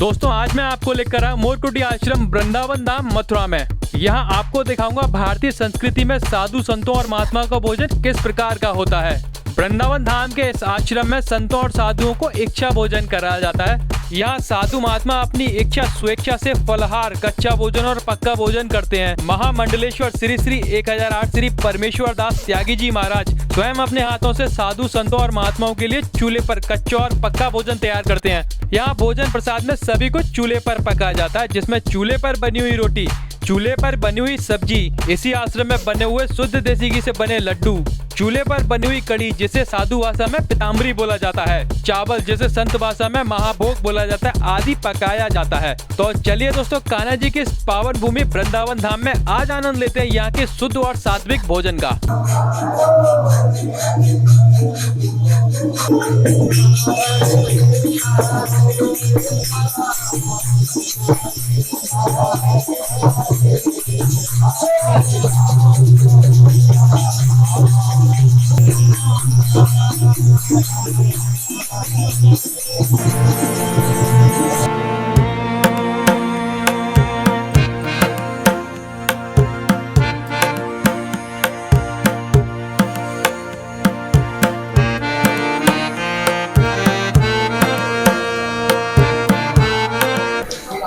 दोस्तों आज मैं आपको लेकर आया मोरकुटी आश्रम वृंदावन धाम मथुरा में। यहाँ आपको दिखाऊंगा भारतीय संस्कृति में साधु संतों और महात्मा का भोजन किस प्रकार का होता है। वृंदावन धाम के इस आश्रम में संतों और साधुओं को इच्छा भोजन कराया जाता है। यहाँ साधु महात्मा अपनी इच्छा स्वेच्छा से फलहार, कच्चा भोजन और पक्का भोजन करते हैं। महामंडलेश्वर श्री श्री 1008 श्री परमेश्वर दास त्यागी जी महाराज स्वयं अपने हाथों से साधु संतों और महात्माओं के लिए चूल्हे पर कच्चा और पक्का भोजन तैयार करते हैं। यहाँ भोजन प्रसाद में सभी कुछ चूल्हे पर पकाया जाता है, जिसमें चूल्हे पर बनी हुई रोटी, चूल्हे पर बनी हुई सब्जी, इसी आश्रम में बने हुए शुद्ध देसी घी से बने लड्डू, चूल्हे पर बनी हुई कड़ी जिसे साधु भाषा में पीताम्बरी बोला जाता है, चावल जिसे संत भाषा में महाभोग बोला जाता है आदि पकाया जाता है। तो चलिए दोस्तों, कान्हा जी की इस पावन भूमि वृंदावन धाम में आज आनंद लेते हैं यहाँ के शुद्ध और सात्विक भोजन का।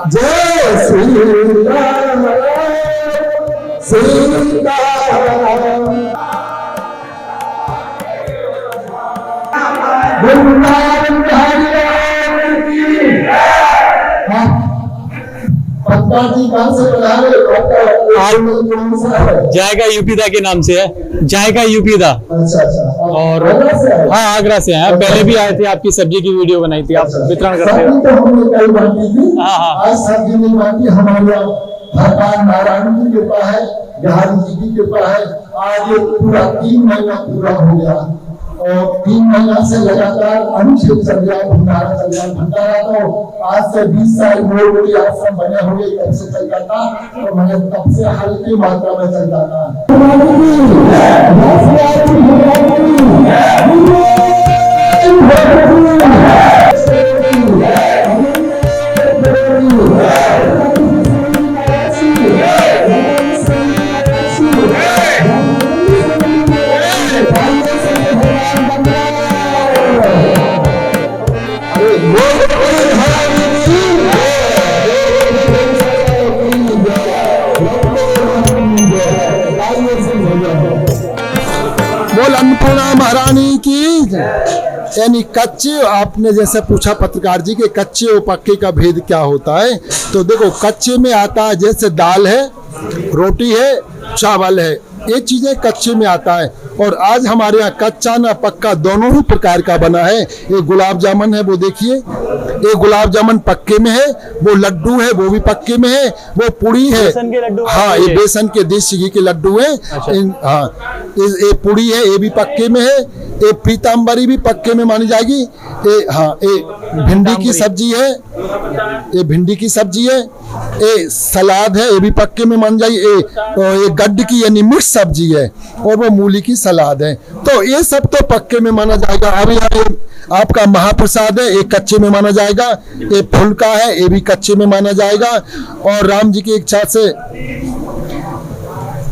जय श्री राम सीता जी कहाँ से बना रहे? जायका यूपीदा के नाम से है, जायका यूपीदा। अच्छा। और हाँ, आगरा से हैं। पहले भी आए थे, आपकी सब्जी की वीडियो बनाई थी, आप वितरण करते हो। तो हमने कल बांटी थी। हाँ। आज सब्जी नहीं बांटी, हमारे यहाँ भगवान नारायण की कृपा है, बिहारी जी की कृपा है। आज ये पूरा 3 महीना पूरा हो गया और 3 महीना से लगातार अनुच्छेद चल रहा, भंडारा चल रहा। भंडारा तो आज से 20 साल मोरकुटी आश्रम बने हुए तब से चलता था, तो मैंने तब से हल्की मात्रा में चलता था। बोल अन्नपूर्णा महारानी की। यानी कच्चे, आपने जैसे पूछा पत्रकार जी के कच्चे और पक्के का भेद क्या होता है, तो देखो कच्चे में आता है जैसे दाल है, रोटी है, चावल है, ये चीजें कच्चे में आता है। और आज हमारे यहाँ कच्चा ना पक्का दोनों ही प्रकार का बना है। ये गुलाब जामुन है, वो देखिए, ये गुलाब जामुन पक्के में है, वो लड्डू है वो भी पक्के में है, वो पुड़ी है, हाँ ये बेसन के देसी घी के लड्डू है। अच्छा। हाँ ये पुड़ी है, ये भी पक्के में है, ये पीताम्बरी भी पक्के में मानी जाएगी। ये हाँ ये भिंडी की सब्जी है, ये भिंडी की सब्जी है, ये सलाद है, ये भी पक्के में मान जाइए। ये गड्ढ की यानी मिक्स सब्जी है और वो मूली की सलाद है, तो ये सब तो पक्के में माना जाएगा। अभी आपका महाप्रसाद है, एक कच्चे में माना जाएगा, ये फुल्का है, ये भी कच्चे में माना जाएगा। और राम जी की इच्छा से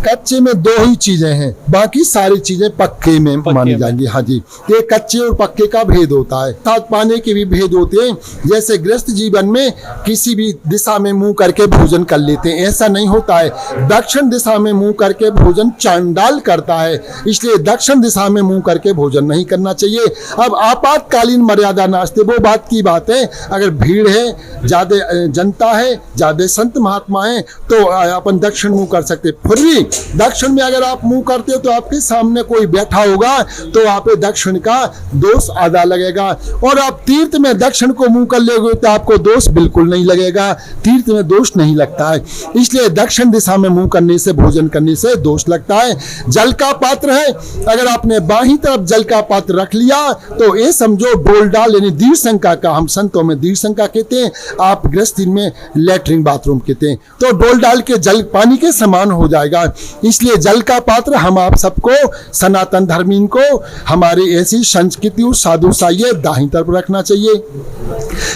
कच्चे में 2 ही चीजें हैं, बाकी सारी चीजें पक्के में मानी जाएंगी। हाँ जी, ये कच्चे और पक्के का भेद होता है। साथ पाने के भी भेद होते हैं, जैसे गृहस्थ जीवन में किसी भी दिशा में मुंह करके भोजन कर लेते हैं, ऐसा नहीं होता है। दक्षिण दिशा में मुंह करके भोजन चांडाल करता है, इसलिए दक्षिण दिशा में मुंह करके भोजन नहीं करना चाहिए। अब आपातकालीन मर्यादा नाश्ते वो बात की बात है, अगर भीड़ है, ज्यादा जनता है, ज्यादा संत महात्मा है, तो अपन दक्षिण मुंह कर सकते। फिर भी दक्षिण में अगर आप मुंह करते हो तो आपके सामने कोई बैठा होगा तो आप दक्षिण का दोष आधा लगेगा। और आप तीर्थ में दक्षिण को मुंह कर लोगे तो आपको दोष बिल्कुल नहीं लगेगा, तीर्थ में दोष नहीं लगता है। इसलिए दक्षिण दिशा में मुंह करने से, भोजन करने से दोष लगता है। जल का पात्र है, अगर आपने बाहीं तरफ जल का पात्र रख लिया तो ये समझो डोल डाल यानी दीर्घ संख्या का, हम संतों में दीर्घ संख्या कहते हैं, आप गृहस्थी में लैट्रिन बाथरूम कहते हैं, तो डोल डाल के जल पानी के समान हो जाएगा। इसलिए जल का पात्र हम आप सबको, सनातन धर्मीन को, हमारी ऐसी संस्कृति और साधु साहित्य दाहिनी तरफ रखना चाहिए।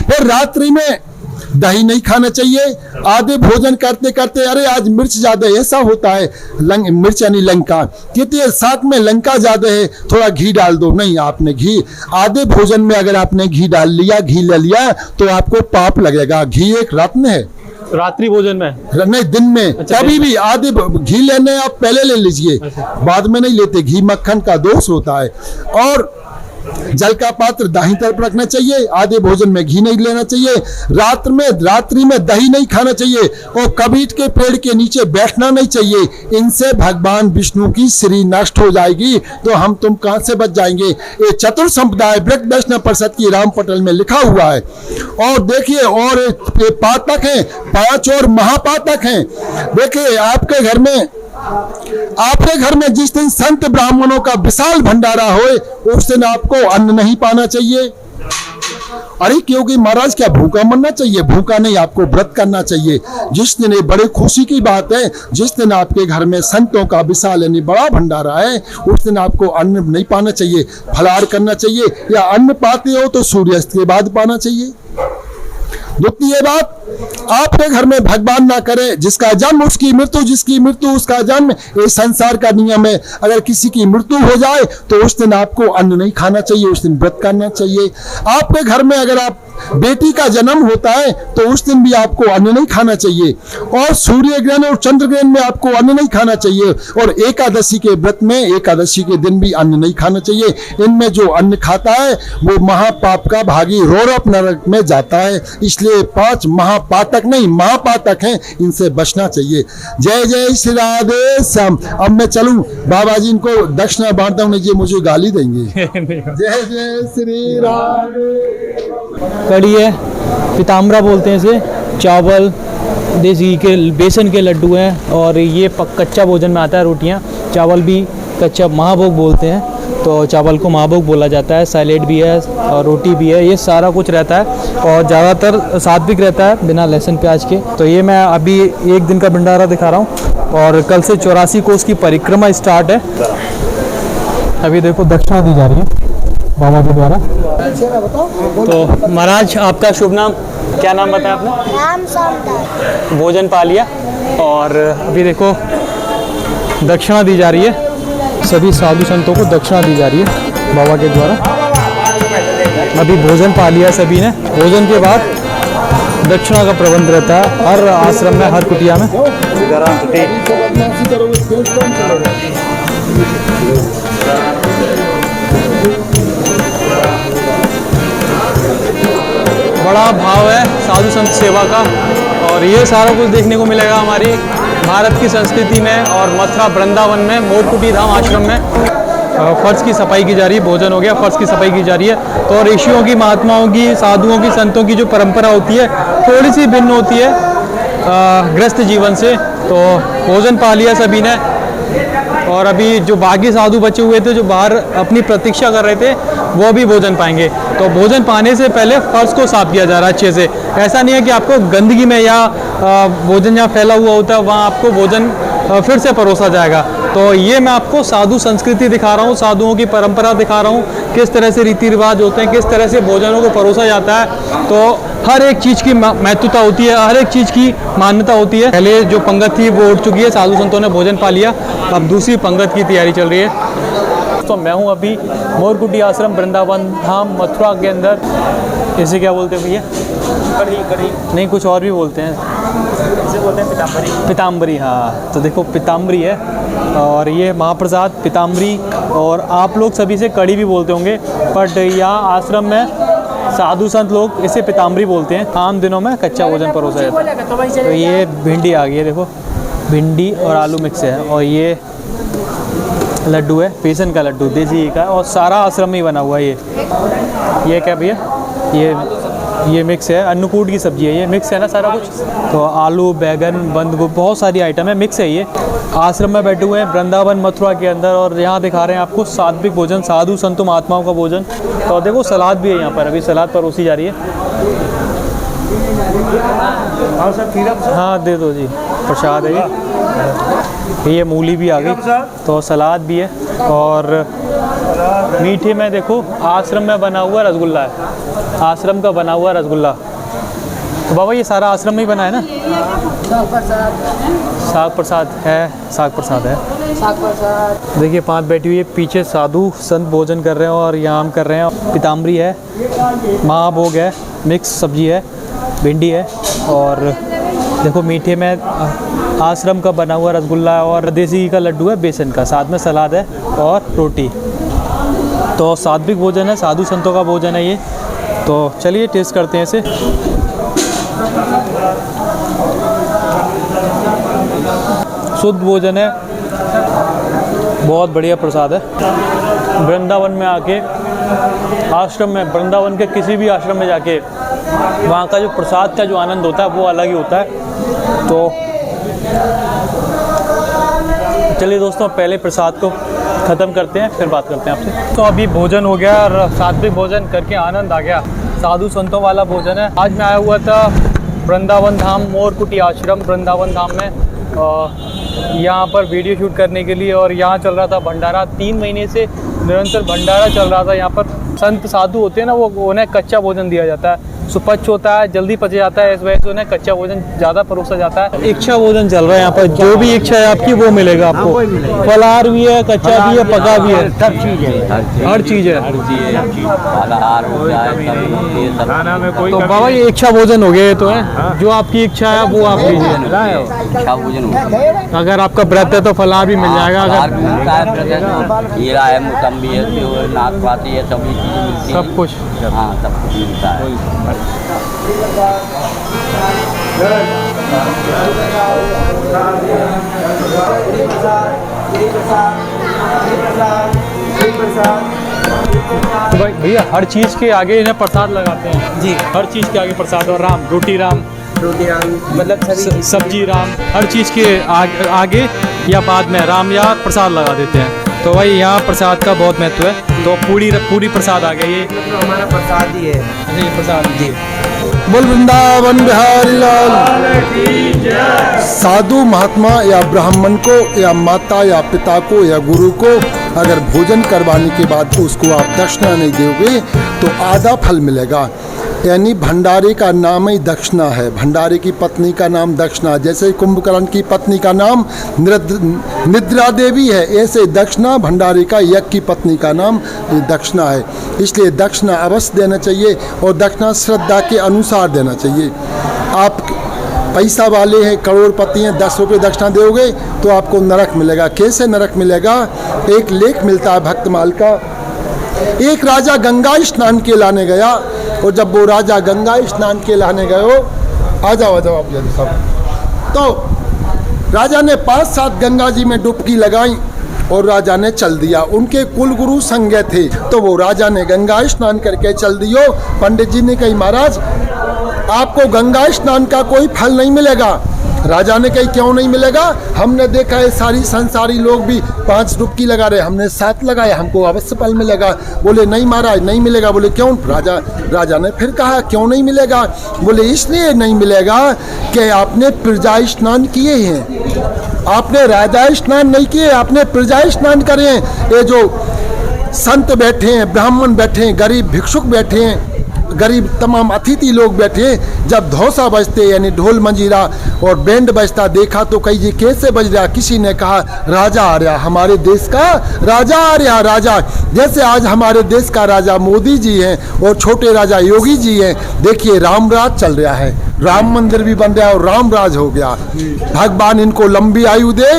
फिर रात्रि में दही नहीं खाना चाहिए। आधे भोजन करते करते अरे आज मिर्च ज्यादा है, ऐसा होता है, मिर्च यानी लंका, कहते हैं साथ में लंका ज्यादा है, थोड़ा घी डाल दो। नहीं, आपने घी आधे भोजन में अगर आपने घी डाल लिया, घी ले लिया तो आपको पाप लगेगा। घी एक रत्न है। रात्रि भोजन में नहीं, दिन में। अच्छा, कभी भी आधे घी लेने आप पहले ले लीजिए, बाद में नहीं लेते। घी मक्खन का दोष होता है। और जल का पात्र दाहिनी तरफ रखना चाहिए। आधे भोजन में घी नहीं लेना चाहिए। रात्रि में दही नहीं खाना चाहिए और कबीर के पेड़ के नीचे बैठना नहीं चाहिए। इनसे भगवान विष्णु की श्री नष्ट हो जाएगी, तो हम तुम कहां से बच जाएंगे। ये चतुर संप्रदाय ब्रज वैष्णव परिषद की राम पटल में लिखा हुआ है। और देखिए, और ये पातक हैं, 5 और महापातक हैं। देखिए, आपके घर में जिस दिन संत ब्राह्मणों का विशाल भंडारा हो, उस दिन आपको अन्न नहीं पाना चाहिए। अरे क्योंकि महाराज क्या भूखा मरना चाहिए? भूखा नहीं, आपको व्रत करना चाहिए। जिस दिन, ये बड़े खुशी की बात है, जिस दिन आपके घर में संतों का विशाल यानी बड़ा भंडारा है, उस दिन आपको अन्न नहीं पाना चाहिए, फलाहार करना चाहिए। या अन्न पाते हो तो सूर्यास्त के बाद पाना चाहिए। द्वितीय बात, आपके घर में भगवान ना करे, जिसका जन्म उसकी मृत्यु, जिसकी मृत्यु उसका जन्म, ये संसार का नियम है। अगर किसी की मृत्यु हो जाए तो उस दिन आपको अन्न नहीं खाना चाहिए, उस दिन व्रत करना चाहिए। आपके घर में अगर आप बेटी का जन्म होता है तो उस दिन भी आपको अन्न नहीं खाना चाहिए। और सूर्य ग्रहण और चंद्र ग्रहण में आपको अन्न नहीं खाना चाहिए। और एकादशी के व्रत में एकादशी के दिन भी अन्न नहीं खाना चाहिए। इनमें जो अन्न खाता है वो महापाप का भागी रौरव नरक में जाता है। इसलिए 5 महापातक नहीं, महापातक हैं, इनसे बचना चाहिए। जय जय श्री राधे श्याम। अब मैं चलूं, बाबा जी इनको दक्षिणा बांटता हूं, नहीं जी मुझे गाली देंगे। जय जय श्री राधे। कड़ी है, पीताम्बरा बोलते हैं इसे, चावल, देसी घी के बेसन के लड्डू हैं। और ये कच्चा भोजन में आता है, रोटियां। चावल भी कच्चा महाभोग बोलते हैं, तो चावल को महाभोग बोला जाता है। सैलेड भी है और रोटी भी है, ये सारा कुछ रहता है। और ज़्यादातर सात्विक रहता है, बिना लहसुन प्याज के। तो ये मैं अभी 1 दिन का भंडारा दिखा रहा हूँ। और कल से 84 कोस की परिक्रमा स्टार्ट है। अभी देखो दक्षिणा दी जा रही है बाबा के द्वारा। तो महाराज, आपका शुभ नाम क्या? नाम बताया आपने? राम समदास। भोजन पा लिया और अभी देखो दक्षिणा दी जा रही है। सभी साधु संतों को दक्षिणा दी जा रही है बाबा के द्वारा। अभी भोजन पा लिया सभी ने। भोजन के बाद दक्षिणा का प्रबंध रहता है हर आश्रम में, हर कुटिया में। बड़ा भाव है साधु संत सेवा का। और ये सारा कुछ देखने को मिलेगा हमारी भारत की संस्कृति में। और मथुरा वृंदावन में मोरकुटी धाम आश्रम में फर्श की सफाई की जा रही है। भोजन हो गया, फर्श की सफाई की जा रही है। तो ऋषियों की, महात्माओं की, साधुओं की, संतों की जो परंपरा होती है थोड़ी सी भिन्न होती है गृहस्थ जीवन से। तो भोजन पा लिया सभी ने। और अभी जो बाकी साधु बचे हुए थे, जो बाहर अपनी प्रतीक्षा कर रहे थे, वो भी भोजन पाएंगे। तो भोजन पाने से पहले फर्श को साफ किया जा रहा है अच्छे से। ऐसा नहीं है कि आपको गंदगी में या भोजन जहाँ फैला हुआ होता है वहाँ आपको भोजन फिर से परोसा जाएगा। तो ये मैं आपको साधु संस्कृति दिखा रहा हूँ, साधुओं की परंपरा दिखा रहा हूँ, किस तरह से रीति रिवाज होते हैं, किस तरह से भोजनों को परोसा जाता है। तो हर एक चीज़ की महत्वता होती है, हर एक चीज़ की मान्यता होती है। पहले जो पंगत थी वो उठ चुकी है, साधु संतों ने भोजन पा लिया, अब दूसरी पंगत की तैयारी चल रही है। तो मैं हूँ अभी मोरकुटी आश्रम वृंदावन धाम मथुरा के अंदर। इसे क्या बोलते हैं भैया? कढ़ी। कढ़ी नहीं, कुछ और भी बोलते हैं, इसे बोलते हैं पीताम्बरी। पीताम्बरी। हाँ, तो देखो पीताम्बरी है और ये महाप्रसाद पीताम्बरी। और आप लोग सभी से कढ़ी भी बोलते होंगे, बट यहाँ आश्रम में साधु संत लोग इसे पीताम्बरी बोलते हैं। आम दिनों में कच्चा भोजन परोसा जाता है। तो ये भिंडी आ गई है, देखो भिंडी और आलू मिक्स है। और ये लड्डू है, बेसन का लड्डू, देसी घी का। और सारा आश्रम में ही बना हुआ है ये क्या भैया? ये मिक्स है, अन्नकूट की सब्जी है, ये मिक्स है ना सारा कुछ। तो आलू, बैगन, बंद गोभी, बहुत सारी आइटम है, मिक्स है ये। आश्रम में बैठे हुए हैं वृंदावन मथुरा के अंदर। और यहाँ दिखा रहे हैं आपको सात्विक भोजन, साधु संतों महात्माओं का भोजन। तो देखो सलाद भी है यहाँ पर, अभी सलाद परोसी जा रही है। हाँ दे दो जी, प्रसाद है ये मूली भी आ गई, तो सलाद भी है। और मीठे में देखो आश्रम में बना हुआ रसगुल्ला है, आश्रम का बना हुआ रसगुल्ला। तो बाबा ये सारा आश्रम में ही बना है ना? साग प्रसाद है, साग प्रसाद है। देखिए 5 बैठी हुई है, पीछे साधु संत भोजन कर रहे हैं और यहाँ हम कर रहे हैं। पीताम्बरी है, महाभोग है, मिक्स सब्जी है, भिंडी है और देखो मीठे में आश्रम का बना हुआ रसगुल्ला और देसी घी का लड्डू है बेसन का, साथ में सलाद है और रोटी। तो सात्विक भोजन है, साधु संतों का भोजन है ये। तो चलिए टेस्ट करते हैं इसे। शुद्ध भोजन है, बहुत बढ़िया प्रसाद है। वृंदावन में आके, आश्रम में, वृंदावन के किसी भी आश्रम में जाके वहाँ का जो प्रसाद का जो आनंद होता है वो अलग ही होता है। तो चलिए दोस्तों पहले प्रसाद को ख़त्म करते हैं, फिर बात करते हैं आपसे। तो अभी भोजन हो गया और सात्विक भोजन करके आनंद आ गया। साधु संतों वाला भोजन है। आज मैं आया हुआ था वृंदावन धाम मोरकुटी आश्रम वृंदावन धाम में, यहाँ पर वीडियो शूट करने के लिए। और यहाँ चल रहा था भंडारा, 3 महीने से निरंतर भंडारा चल रहा था। यहाँ पर संत साधु होते हैं ना, वो उन्हें कच्चा भोजन दिया जाता है, सुपच्छ होता है, जल्दी पच जाता है, इस वजह से उन्हें कच्चा भोजन ज़्यादा परोसा जाता है। इच्छा भोजन चल रहा है यहाँ पर, जो भी इच्छा है आपकी वो मिलेगा आपको। फलाहार भी है, कच्चा भी है, पका भी है, सब चीज़ है, हर चीज़ है। तो बाबा ये इच्छा भोजन हो गया तो है, जो आपकी इच्छा है वो आप लीजिए। अगर आपका व्रत है तो फलाहार भी मिल जाएगा। अगर हीरा है, मौसम्बी है, नाशपाती है, सभी चीज़ मिलती है, सब कुछ। हाँ सब कुछ मिलता है। तो भाई भैया हर चीज़ के आगे इन्हें प्रसाद लगाते हैं जी। हर चीज़ के आगे प्रसाद। और राम रोटी राम मतलब सभी सब्जी राम, हर चीज़ के आगे या बाद में राम या प्रसाद लगा देते हैं। तो भाई यहाँ प्रसाद का बहुत महत्व है। तो पूरी प्रसाद आ गई, ये हमारा प्रसाद ही है। ये प्रसाद जी। बोल वृंदावन बिहारी लाल। साधु महात्मा या ब्राह्मण को या माता या पिता को या गुरु को अगर भोजन करवाने के बाद उसको आप दक्षिणा नहीं दोगे तो आधा फल मिलेगा। यानी भंडारे का नाम ही दक्षिणा है। भंडारे की पत्नी का नाम दक्षिणा, जैसे कुंभकर्ण की पत्नी का नाम निद्रा देवी है, ऐसे दक्षिणा भंडारे का यज्ञ की पत्नी का नाम दक्षिणा है। इसलिए दक्षिणा अवश्य देना चाहिए और दक्षिणा श्रद्धा के अनुसार देना चाहिए। आप पैसा वाले हैं, करोड़पति हैं, 10 रुपये दक्षिणा दोगे तो आपको नरक मिलेगा। कैसे नरक मिलेगा? एक लेख मिलता है भक्तमाल का। एक राजा गंगा स्नान के लाने गया और जब वो राजा गंगा स्नान के लाने गए, आ जाओ आप जल्दी सब। तो राजा ने 5-7 गंगा जी में डुबकी लगाई और राजा ने चल दिया। उनके कुलगुरु संज्ञ थे, तो वो राजा ने गंगा स्नान करके चल दियो। पंडित जी ने कही महाराज आपको गंगा स्नान का कोई फल नहीं मिलेगा। राजा ने कही क्यों नहीं मिलेगा? हमने देखा है सारी संसारी लोग भी 5 डुबकी लगा रहे, हमने 7 लगाए, हमको अवश्य फल मिलेगा। बोले नहीं महाराज नहीं मिलेगा। बोले क्यों? राजा ने फिर कहा क्यों नहीं मिलेगा? बोले इसलिए नहीं मिलेगा कि आपने प्रजा स्नान किए हैं, आपने राजा स्नान नहीं किए, आपने प्रजा स्नान करे हैं। ये जो संत बैठे हैं, ब्राह्मण बैठे हैं, गरीब भिक्षुक बैठे हैं, गरीब तमाम अतिथि लोग बैठे, जब धौसा बजते यानी ढोल मंजीरा और बैंड बजता देखा तो कही जी कैसे बज रहा? किसी ने कहा राजा आ रहा, हमारे देश का राजा आ रहा। राजा जैसे आज हमारे देश का राजा मोदी जी हैं और छोटे राजा योगी जी हैं। देखिए रामराज चल रहा है, राम मंदिर भी बन रहा है और रामराज हो गया। भगवान इनको लंबी आयु दे,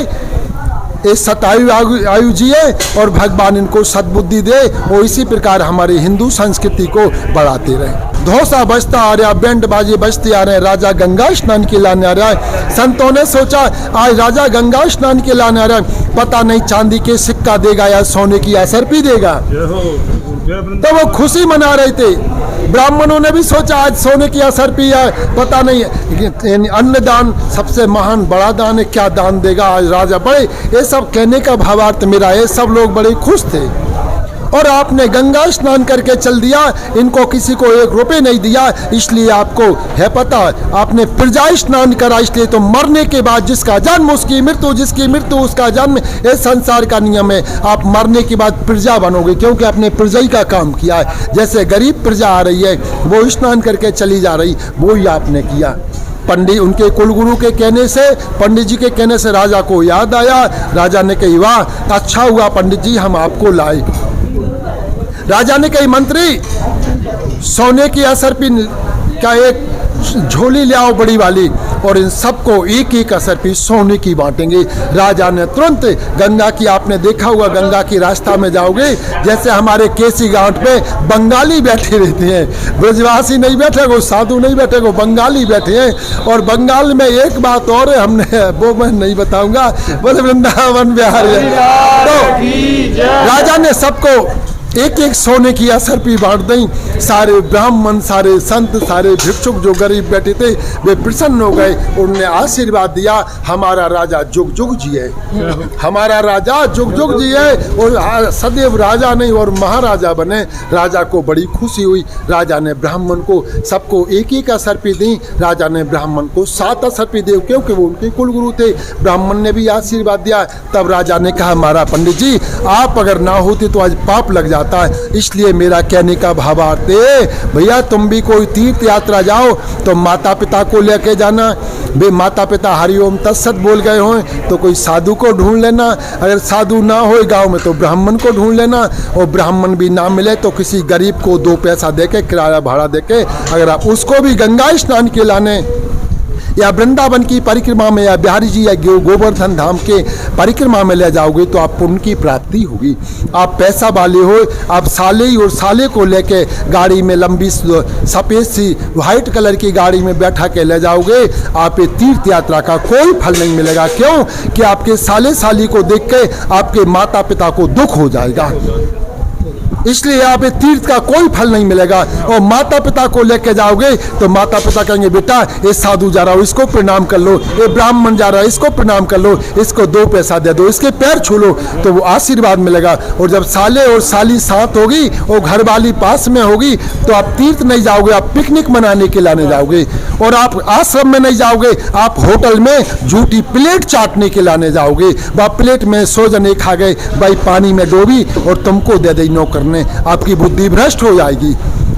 इस सतायु आयु जिए और भगवान इनको सद्बुद्धि दे और इसी प्रकार हमारी हिंदू संस्कृति को बढ़ाते रहे। धौसा बजता आ रहा, बैंड बाजे बजते आ रहे हैं, राजा गंगा स्नान के लाने आ रहा है। संतों ने सोचा आज राजा गंगा स्नान के लाने आ रहा है, पता नहीं चांदी के सिक्का देगा या सोने की असरपी देगा। तो वो खुशी मना रहे थे। ब्राह्मणों ने भी सोचा आज सोने की असरपी है, पता नहीं अन्नदान सबसे महान बड़ा दान है, क्या दान देगा आज राजा। बड़े ये सब कहने का भावार्थ मेरा है, सब लोग बड़े खुश थे। और आपने गंगा स्नान करके चल दिया, इनको किसी को 1 रुपए नहीं दिया, इसलिए आपको है पता, आपने प्रजा स्नान करा, इसलिए तो मरने के बाद जिसका जन्म उसकी मृत्यु, जिसकी मृत्यु उसका जन्म, ये संसार का नियम है। आप मरने के बाद प्रजा बनोगे, क्योंकि आपने प्रजा ही का काम किया है। जैसे गरीब प्रजा आ रही है, वो स्नान करके चली जा रही, वो ही आपने किया। पंडित उनके कुलगुरु के कहने से, पंडित जी के कहने से राजा को याद आया। राजा ने कही वाह अच्छा हुआ पंडित जी हम आपको लाए। राजा ने कही मंत्री सोने की असरपी का एक झोली ले आओ बड़ी वाली, और इन सबको एक एक असरपी सोने की बांटेंगे। राजा ने तुरंत गंगा की, आपने देखा हुआ गंगा की रास्ता में जाओगे, जैसे हमारे केसी घाट पे बंगाली बैठे रहते हैं, ब्रजवासी नहीं बैठे, वो साधु नहीं बैठे, वो बंगाली बैठे हैं। और बंगाल में एक बात और है, हमने वो मैं नहीं बताऊंगा, बोले वृंदावन बिहार है। तो राजा ने सबको एक एक सोने की असरपी बांट दी। सारे ब्राह्मण, सारे संत, सारे भिक्षुक जो गरीब बैठे थे वे प्रसन्न हो गए, उन्होंने आशीर्वाद दिया हमारा राजा जुग जुग जिए, हमारा राजा जुग जुग जिए, और सदैव राजा नहीं और महाराजा बने। राजा को बड़ी खुशी हुई। राजा ने ब्राह्मण को सबको एक एक असरपी दी। राजा ने ब्राह्मण को 7 असरपी दी, क्योंकि वो उनके कुलगुरु थे। ब्राह्मण ने भी आशीर्वाद दिया। तब राजा ने कहा महाराज पंडित जी आप अगर ना होते तो आज पाप लग जाता है, इसलिए मेरा कहने का भावार्थ है भैया तुम भी कोई तीर्थ यात्रा जाओ तो माता पिता को लेके जाना। वे माता पिता हरिओम तत्सत बोल गए हों तो कोई साधु को ढूंढ लेना, अगर साधु ना हो गांव में तो ब्राह्मण को ढूंढ लेना, और ब्राह्मण भी ना मिले तो किसी गरीब को 2 पैसा देके किराया भाड़ा देके अगर आप उसको भी गंगा स्नान के लाने या वृंदावन की परिक्रमा में या बिहारी जी या गोवर्धन धाम के परिक्रमा में ले जाओगे तो आप पुण्य की प्राप्ति होगी। आप पैसा वाले हो, आप साले और साले को लेके गाड़ी में लंबी सफ़ेद सी वाइट कलर की गाड़ी में बैठा के ले जाओगे, आप ये तीर्थ यात्रा का कोई फल नहीं मिलेगा। क्यों कि आपके साले साली को देख के आपके माता पिता को दुख हो जाएगा, इसलिए आप तीर्थ का कोई फल नहीं मिलेगा। और माता पिता को लेके जाओगे तो माता पिता कहेंगे बेटा ये साधु जा रहा हो इसको प्रणाम कर लो, ये ब्राह्मण जा रहा है इसको प्रणाम कर लो, इसको 2 पैसा दे दो, इसके पैर छू लो, तो वो आशीर्वाद मिलेगा। और जब साले और साली साथ होगी और घर वाली पास में होगी तो आप तीर्थ नहीं जाओगे, आप पिकनिक मनाने के लाने जाओगे। और आप आश्रम में नहीं जाओगे, आप होटल में झूठी प्लेट चाटने के लाने जाओगे। वह प्लेट में 100 जने खा गए, भाई पानी में डोबी और तुमको दे दी नौकर ने, आपकी बुद्धि भ्रष्ट हो जाएगी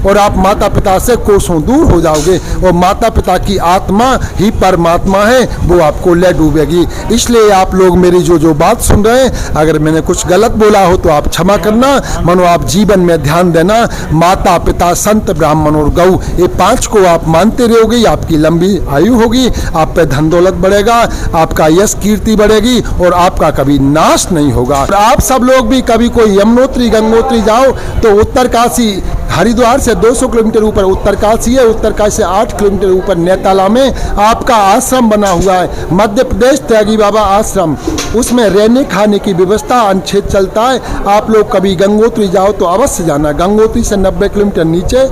और आप माता पिता से कोसों दूर हो जाओगे। और माता पिता की आत्मा ही परमात्मा है, वो आपको ले डूबेगी। इसलिए आप लोग मेरी जो बात सुन रहे हैं, अगर मैंने कुछ गलत बोला हो तो आप क्षमा करना। मानो आप जीवन में ध्यान देना, माता पिता संत ब्राह्मण और गौ ये 5 को आप मानते रहोगे, आपकी लंबी आयु होगी, आप पे धन दौलत बढ़ेगा, आपका यश कीर्ति बढ़ेगी और आपका कभी नाश नहीं होगा। आप सब लोग भी कभी कोई यमुनोत्री गंगोत्री जाओ तो उत्तरकाशी हरिद्वार से 200 किलोमीटर ऊपर उत्तरकाशी है, उत्तरकाशी से 8 किलोमीटर ऊपर नेताला में आपका आश्रम बना हुआ है, मध्य प्रदेश त्यागी बाबा आश्रम। उसमें रहने खाने की व्यवस्था अनुच्छेद चलता है। आप लोग कभी गंगोत्री जाओ तो अवश्य जाना। गंगोत्री से 90 किलोमीटर नीचे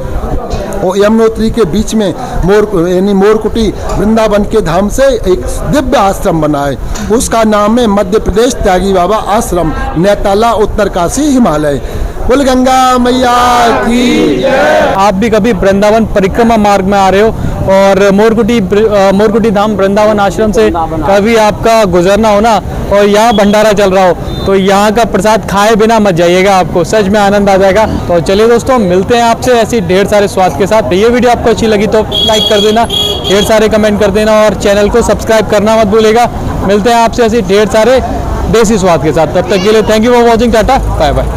और यमुनोत्री के बीच में मोरकुटी वृंदावन के धाम से एक दिव्य आश्रम बना है, उसका नाम है मध्य प्रदेश त्यागी बाबा आश्रम, नेताला उत्तरकाशी हिमालय। बोल गंगा मैया की। आप भी कभी वृंदावन परिक्रमा मार्ग में आ रहे हो और मोरकुटी धाम वृंदावन आश्रम से कभी आपका गुजरना हो ना और यहाँ भंडारा चल रहा हो तो यहाँ का प्रसाद खाए बिना मत जाइएगा, आपको सच में आनंद आ जाएगा। तो चलिए दोस्तों मिलते हैं आपसे ऐसी ढेर सारे स्वाद के साथ। ये वीडियो आपको अच्छी लगी तो लाइक कर देना, ढेर सारे कमेंट कर देना और चैनल को सब्सक्राइब करना मत भूलिएगा। मिलते हैं आपसे ऐसी ढेर सारे देसी स्वाद के साथ। तब तक के लिए thank you for watching, tata bye bye.